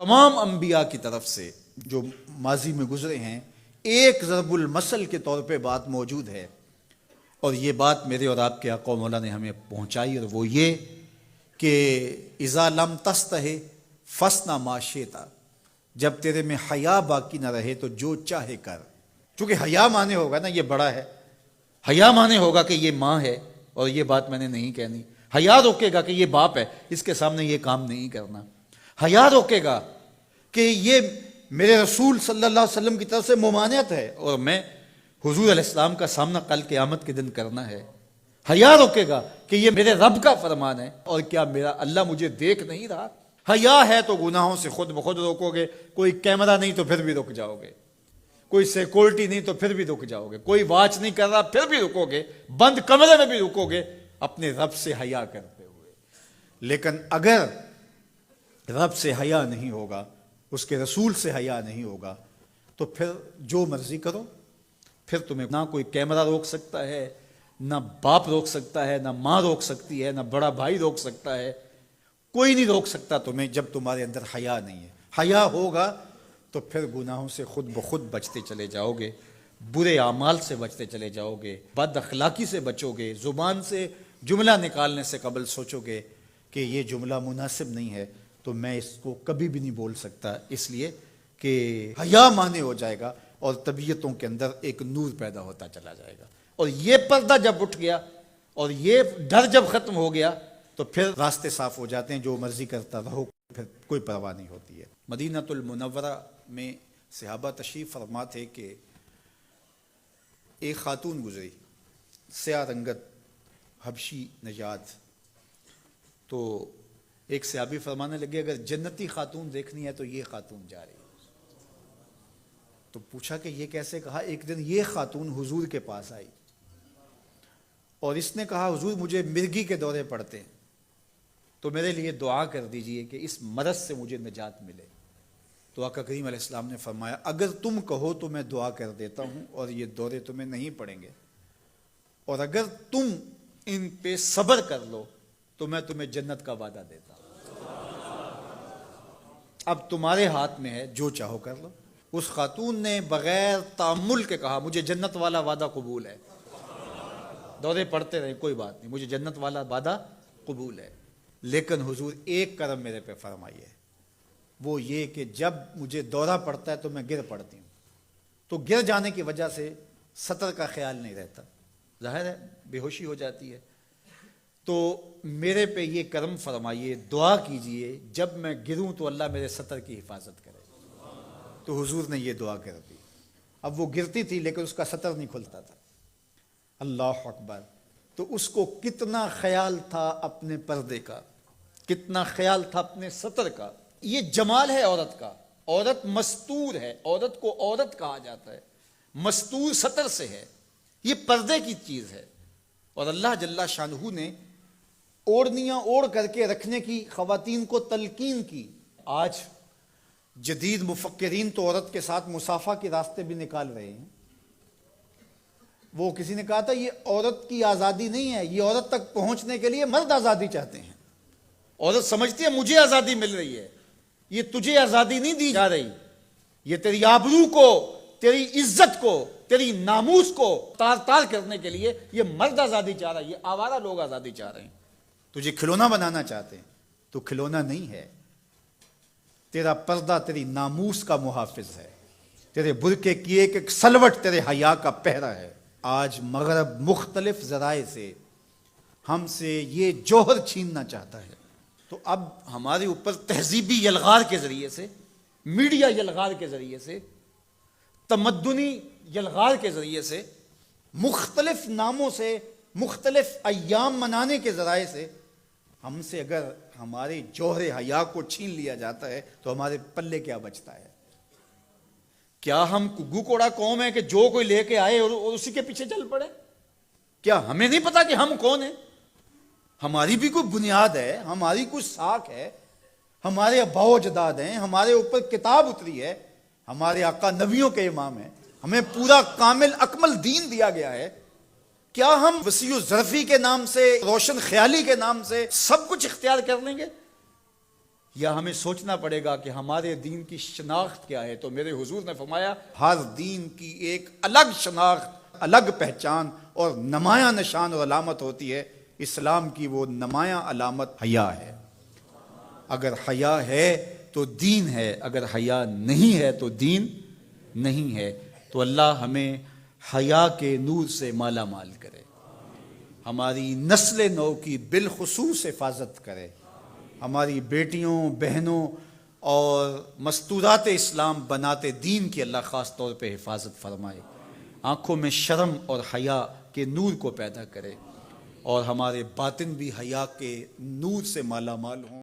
تمام انبیاء کی طرف سے جو ماضی میں گزرے ہیں ایک ضرب المثل کے طور پہ بات موجود ہے، اور یہ بات میرے اور آپ کے آقا مولا نے ہمیں پہنچائی، اور وہ یہ کہ اذا لم تستحی فاصنع ما شئت، جب تیرے میں حیا باقی نہ رہے تو جو چاہے کر۔ چونکہ حیا مانے ہوگا نا یہ بڑا ہے، حیا مانے ہوگا کہ یہ ماں ہے اور یہ بات میں نے نہیں کہنی، حیا روکے گا کہ یہ باپ ہے اس کے سامنے یہ کام نہیں کرنا، حیا روکے گا کہ یہ میرے رسول صلی اللہ علیہ وسلم کی طرف سے ممانعت ہے اور میں حضور علیہ السلام کا سامنا کل قیامت کے دن کرنا ہے، حیا روکے گا کہ یہ میرے رب کا فرمان ہے اور کیا میرا اللہ مجھے دیکھ نہیں رہا۔ حیا ہے تو گناہوں سے خود بخود روکو گے، کوئی کیمرہ نہیں تو پھر بھی رک جاؤ گے، کوئی سیکورٹی نہیں تو پھر بھی رک جاؤ گے، کوئی واچ نہیں کر رہا پھر بھی رکو گے، بند کمرے میں بھی رکو گے اپنے رب سے حیا کرتے ہوئے۔ لیکن اگر رب سے حیا نہیں ہوگا، اس کے رسول سے حیا نہیں ہوگا، تو پھر جو مرضی کرو، پھر تمہیں نہ کوئی کیمرہ روک سکتا ہے، نہ باپ روک سکتا ہے، نہ ماں روک سکتی ہے، نہ بڑا بھائی روک سکتا ہے، کوئی نہیں روک سکتا تمہیں جب تمہارے اندر حیا نہیں ہے۔ حیا ہوگا تو پھر گناہوں سے خود بخود بچتے چلے جاؤ گے، برے اعمال سے بچتے چلے جاؤ گے، بد اخلاقی سے بچو گے، زبان سے جملہ نکالنے سے قبل سوچو گے کہ یہ جملہ مناسب نہیں ہے تو میں اس کو کبھی بھی نہیں بول سکتا، اس لیے کہ حیا مانے ہو جائے گا اور طبیعتوں کے اندر ایک نور پیدا ہوتا چلا جائے گا، اور یہ پردہ جب اٹھ گیا اور یہ ڈر جب ختم ہو گیا تو پھر راستے صاف ہو جاتے ہیں، جو مرضی کرتا رہو، پھر کوئی پرواہ نہیں ہوتی ہے۔ مدینۃ المنورہ میں صحابہ تشریف فرما تھے کہ ایک خاتون گزری، سیاہ رنگت، حبشی نژاد، تو ایک صحابی فرمانے لگے اگر جنتی خاتون دیکھنی ہے تو یہ خاتون جا رہی ہے۔ تو پوچھا کہ یہ کیسے؟ کہا ایک دن یہ خاتون حضور کے پاس آئی اور اس نے کہا حضور مجھے مرگی کے دورے پڑتے ہیں تو میرے لیے دعا کر دیجئے کہ اس مرض سے مجھے نجات ملے۔ تو آقا کریم علیہ السلام نے فرمایا اگر تم کہو تو میں دعا کر دیتا ہوں اور یہ دورے تمہیں نہیں پڑیں گے، اور اگر تم ان پہ صبر کر لو تو میں تمہیں جنت کا وعدہ دیتا ہوں۔ اب تمہارے ہاتھ میں ہے، جو چاہو کر لو۔ اس خاتون نے بغیر تأمل کے کہا مجھے جنت والا وعدہ قبول ہے، دورے پڑتے رہے کوئی بات نہیں، مجھے جنت والا وعدہ قبول ہے، لیکن حضور ایک کرم میرے پہ فرمائیے، وہ یہ کہ جب مجھے دورہ پڑتا ہے تو میں گر پڑتی ہوں، تو گر جانے کی وجہ سے سطر کا خیال نہیں رہتا، ظاہر ہے بے ہوشی ہو جاتی ہے، تو میرے پہ یہ کرم فرمائیے، دعا کیجئے جب میں گروں تو اللہ میرے سطر کی حفاظت کرے۔ تو حضور نے یہ دعا کر دی۔ اب وہ گرتی تھی لیکن اس کا سطر نہیں کھلتا تھا، اللہ اکبر۔ تو اس کو کتنا خیال تھا اپنے پردے کا، کتنا خیال تھا اپنے سطر کا۔ یہ جمال ہے عورت کا، عورت مستور ہے، عورت کو عورت کہا جاتا ہے، مستور سطر سے ہے، یہ پردے کی چیز ہے، اور اللہ جل شانہ نے اوڑھنیاں اوڑھ کر کے رکھنے کی خواتین کو تلقین کی۔ آج جدید مفکرین تو عورت کے ساتھ مصافحہ کے راستے بھی نکال رہے ہیں۔ وہ کسی نے کہا تھا یہ عورت کی آزادی نہیں ہے، یہ عورت تک پہنچنے کے لیے مرد آزادی چاہتے ہیں۔ عورت سمجھتی ہے مجھے آزادی مل رہی ہے، یہ تجھے آزادی نہیں دی جا رہی، یہ تیری آبرو کو، تیری عزت کو، تیری ناموس کو تار تار کرنے کے لیے یہ مرد آزادی چاہ رہا ہے، یہ آوارہ لوگ آزادی چاہ رہے ہیں۔ تجھے کھلونا بنانا چاہتے ہیں، تو کھلونا نہیں ہے، تیرا پردہ تیری ناموس کا محافظ ہے، تیرے برقعے کی ایک ایک سلوٹ تیرے حیا کا پہرا ہے۔ آج مغرب مختلف ذرائع سے ہم سے یہ جوہر چھیننا چاہتا ہے، تو اب ہمارے اوپر تہذیبی یلغار کے ذریعے سے، میڈیا یلغار کے ذریعے سے، تمدنی یلغار کے ذریعے سے، مختلف ناموں سے، مختلف ایام منانے کے ذرائع سے ہم سے اگر ہمارے جوہر حیا کو چھین لیا جاتا ہے تو ہمارے پلے کیا بچتا ہے؟ کیا ہم گو کوڑا قوم ہے کہ جو کوئی لے کے آئے اور اسی کے پیچھے چل پڑے؟ کیا ہمیں نہیں پتا کہ ہم کون ہیں؟ ہماری بھی کوئی بنیاد ہے، ہماری کوئی ساکھ ہے، ہمارے آباء و اجداد ہیں، ہمارے اوپر کتاب اتری ہے، ہمارے آقا نبیوں کے امام ہیں، ہمیں پورا کامل اکمل دین دیا گیا ہے۔ کیا ہم وسیع ظرفی کے نام سے، روشن خیالی کے نام سے سب کچھ اختیار کر لیں گے؟ یا ہمیں سوچنا پڑے گا کہ ہمارے دین کی شناخت کیا ہے؟ تو میرے حضور نے فرمایا ہر دین کی ایک الگ شناخت، الگ پہچان اور نمایاں نشان اور علامت ہوتی ہے۔ اسلام کی وہ نمایاں علامت حیا ہے۔ اگر حیا ہے تو دین ہے، اگر حیا نہیں ہے تو دین نہیں ہے۔ تو اللہ ہمیں حیا کے نور سے مالا مال کرے، ہماری نسل نو کی بالخصوص حفاظت کرے، ہماری بیٹیوں، بہنوں اور مستورات اسلام بناتے دین کی اللہ خاص طور پہ حفاظت فرمائے، آنکھوں میں شرم اور حیا کے نور کو پیدا کرے، اور ہمارے باطن بھی حیا کے نور سے مالا مال ہوں۔